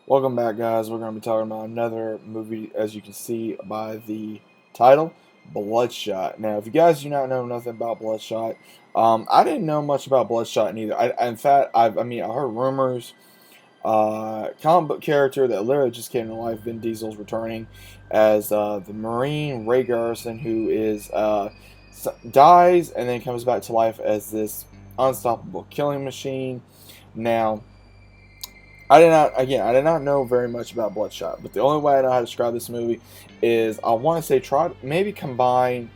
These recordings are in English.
Welcome back, guys. We're going to be talking about another movie, as you can see by the title, Bloodshot. Now, if you guys do not know nothing about Bloodshot, I didn't know much about Bloodshot neither. In fact, I heard rumors. Comic book character that literally just came to life. Vin Diesel's returning as the Marine Ray Garrison, who is dies and then comes back to life as this unstoppable killing machine. Now, I did not know very much about Bloodshot, but the only way I know how to describe this movie is I want to say try maybe combine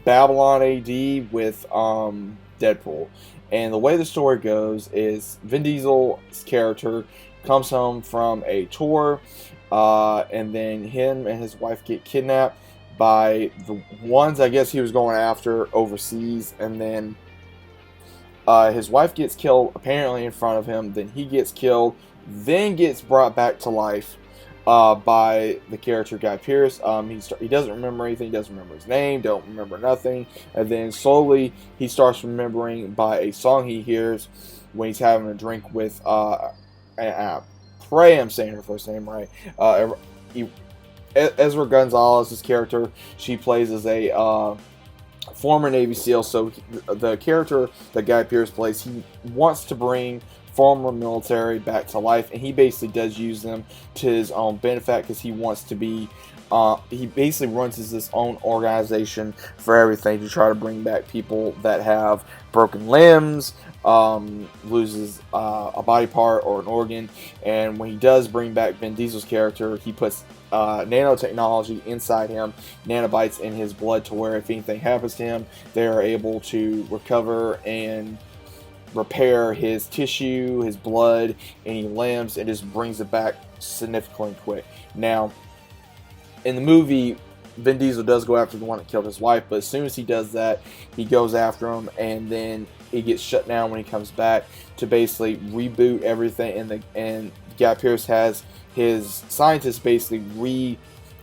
Babylon AD with Deadpool. And the way the story goes is Vin Diesel's character comes home from a tour, and then him and his wife get kidnapped by the ones I guess he was going after overseas, and then his wife gets killed apparently in front of him. Then he gets killed, then gets brought back to life by the character Guy Pearce. He doesn't remember anything. He doesn't remember his name. Don't remember nothing. And then slowly he starts remembering by a song he hears when he's having a drink with. I pray I'm saying her first name right. Ezra Gonzalez's character. She plays as a former Navy SEAL. So the character that Guy Pearce plays, he wants to bring former military back to life, and he basically does use them to his own benefit because he wants to be. He basically runs his own organization for everything to try to bring back people that have broken limbs, loses a body part or an organ. And when he does bring back Vin Diesel's character, he puts nanotechnology inside him, nanobites in his blood, to where if anything happens to him, they are able to recover and repair his tissue, his blood, any limbs, and just brings it back significantly quick. Now, in the movie, Vin Diesel does go after the one that killed his wife, but as soon as he does that, he goes after him, and then he gets shut down when he comes back to basically reboot everything. And Guy Pearce has his scientists basically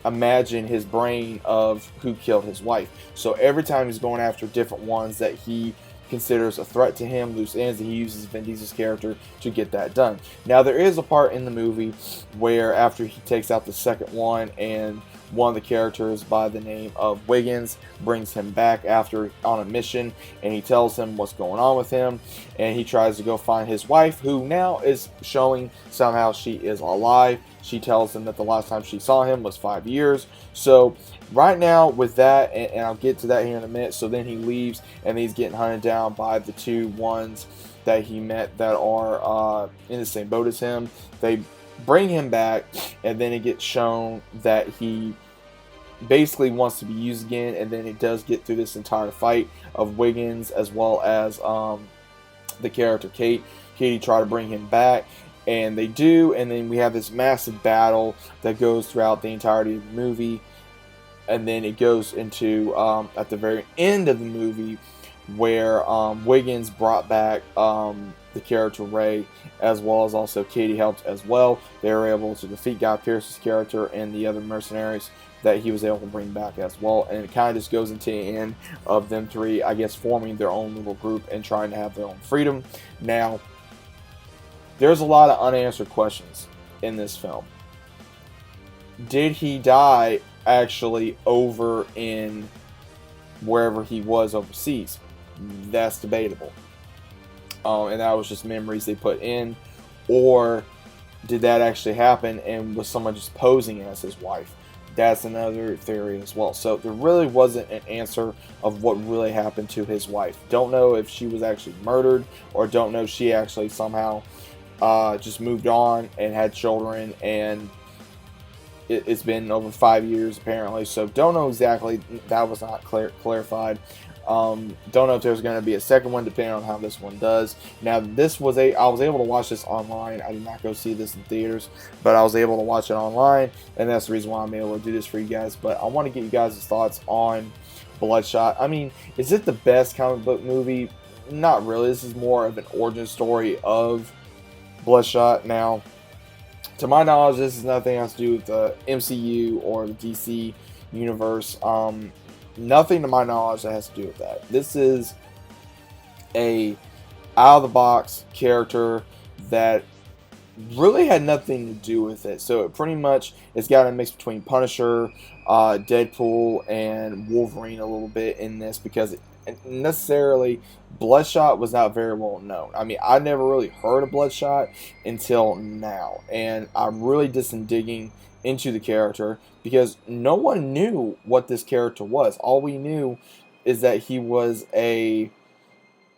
reimagine his brain of who killed his wife. So every time he's going after different ones that he considers a threat to him, loose ends, and he uses Vin Diesel's character to get that done. Now, there is a part in the movie where after he takes out the second one, and one of the characters by the name of Wiggins brings him back after on a mission, and he tells him what's going on with him, and he tries to go find his wife, who now is showing somehow she is alive. She tells him that the last time she saw him was 5 years. So right now with that, and I'll get to that here in a minute, so then he leaves, and he's getting hunted down by the two ones that he met that are in the same boat as him. They bring him back, and then it gets shown that he basically wants to be used again, and then it does get through this entire fight of Wiggins as well as the character Katie try to bring him back, and they do, and then we have this massive battle that goes throughout the entirety of the movie, and then it goes into at the very end of the movie where Wiggins brought back the character Ray, as well as also Katie helped as well. They were able to defeat Guy Pearce's character and the other mercenaries that he was able to bring back as well. And it kind of just goes into the end of them three, I guess, forming their own little group and trying to have their own freedom. Now, there's a lot of unanswered questions in this film. Did he die actually over in wherever he was overseas? That's debatable. And that was just memories they put in. Or did that actually happen and was someone just posing as his wife? That's another theory as well. So there really wasn't an answer of what really happened to his wife. Don't know if she was actually murdered, or don't know if she actually somehow just moved on and had children, and it's been over 5 years apparently. So don't know exactly. That was not clarified. Don't know if there's going to be a second one, depending on how this one does. Now, I was able to watch this online. I did not go see this in theaters, but I was able to watch it online, and that's the reason why I'm able to do this for you guys. But I want to get you guys' thoughts on Bloodshot. I mean, is it the best comic book movie? Not really. This is more of an origin story of Bloodshot. Now, to my knowledge, this has nothing else to do with the MCU or the DC universe. Nothing to my knowledge that has to do with that. This is a out-of-the-box character that really had nothing to do with it. So it pretty much it's got a mix between Punisher, Deadpool, and Wolverine a little bit in this because necessarily Bloodshot was not very well known. I mean, I never really heard of Bloodshot until now, and I'm really just digging into the character because no one knew what this character was. All we knew is that he was a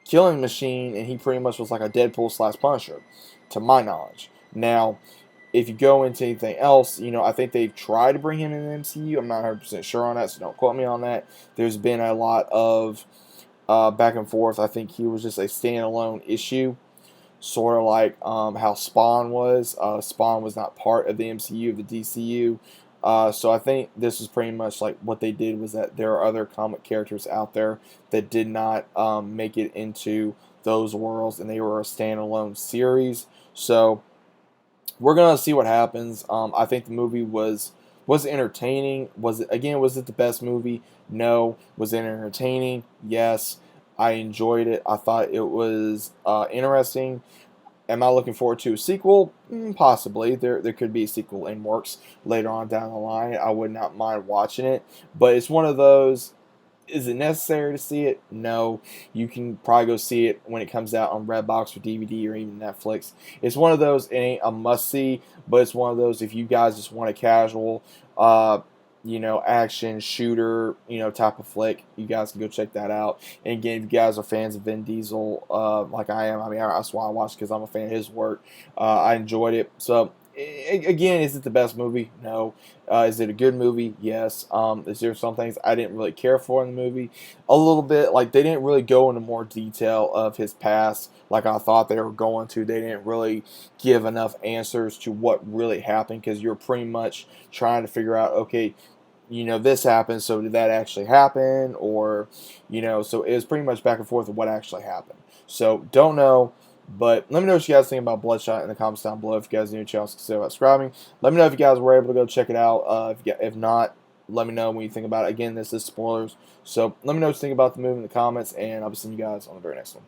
killing machine, and he pretty much was like a Deadpool slash Punisher, to my knowledge. Now, if you go into anything else, I think they've tried to bring him in the MCU. I'm not 100% sure on that, so don't quote me on that. There's been a lot of back and forth. I think he was just a standalone issue, sort of like how Spawn was. Spawn was not part of the MCU, of the DCU. So I think this is pretty much like what they did was that there are other comic characters out there that did not make it into those worlds, and they were a standalone series. So we're gonna see what happens. I think the movie was entertaining. Was it the best movie? No. Was it entertaining? Yes. I enjoyed it. I thought it was interesting. Am I looking forward to a sequel? Possibly. There could be a sequel in works later on down the line. I would not mind watching it. But it's one of those. Is it necessary to see it? No. You can probably go see it when it comes out on Redbox or DVD or even Netflix. It's one of those, it ain't a must-see, but it's one of those if you guys just want a casual, action shooter, type of flick, you guys can go check that out. And again, if you guys are fans of Vin Diesel, like I am, I mean, that's why I watched, because I'm a fan of his work. I enjoyed it. So, again, is it the best movie? No. Is it a good movie? Yes. Is there some things I didn't really care for in the movie? A little bit. Like, they didn't really go into more detail of his past like I thought they were going to. They didn't really give enough answers to what really happened, because you're pretty much trying to figure out, okay, this happened, so did that actually happen? Or, so it was pretty much back and forth of what actually happened. So, don't know. But let me know what you guys think about Bloodshot in the comments down below. If you guys are new to the channel, consider subscribing. Let me know if you guys were able to go check it out. If not, let me know when you think about it. Again, this is spoilers. So let me know what you think about the movie in the comments, and I'll be seeing you guys on the very next one.